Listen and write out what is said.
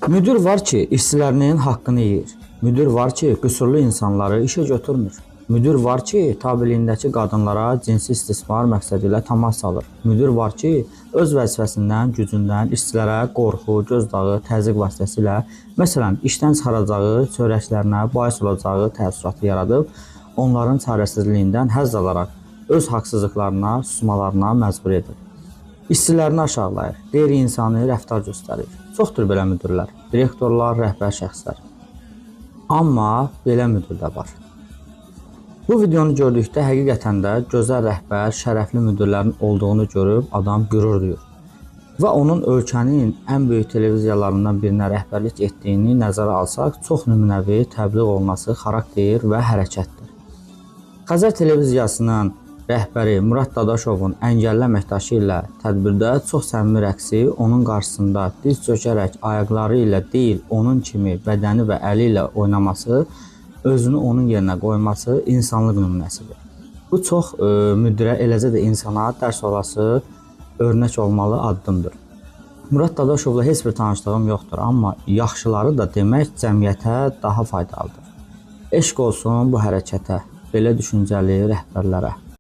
Müdür var ki, işçilərinin haqqını yeyir. Müdür var ki, qüsurlu insanları işə götürmür. Müdür var ki, tabeliyindəki qadınlara cinsi istismar məqsədi ilə təmas salır. Müdür var ki, öz vəzifəsindən, gücündən işçilərə qorxu, gözdağı, təzyiq vasitəsilə, məsələn, işdən çıxaracağı, çörəklərinə bais olacağı təəssüratı yaradıb, onların çarəsizliyindən həzz alaraq öz haqsızlıqlarına, susmalarına məcbur edir. İşçilərini aşağılayır, qeyri-insani rəftar göstərir. Çoxdur belə müdürlər, direktorlar, rəhbər şəxslər. Amma belə müdür də var. Bu videonu gördükdə həqiqətən də gözəl rəhbər, şərəfli müdürlərin olduğunu görüb adam qürur duyur. Və onun ölkənin ən böyük televiziyalarından birinə rəhbərlik etdiyini nəzərə alsaq, çox nümunəvi təbliğ olması xarakter və hərəkətdir. Xəzər televiziyasının rəhbəri Murad Dadaşovun əngəlli əməkdaşı ilə tədbirdə çox səmimi rəqsi onun qarşısında diz çökərək ayaqları ilə deyil, onun kimi bədəni və əli ilə oynaması, özünü onun yerinə qoyması insanlıq nümunəsidir. Bu çox müdirə, eləcə də insana dərs olası, örnək olmalı addımdır. Murad Dadaşovla heç bir tanışlığım yoxdur, amma yaxşıları da demək cəmiyyətə daha faydalıdır. Eşq olsun bu hərəkətə, belə düşüncəli rəhbərlərə.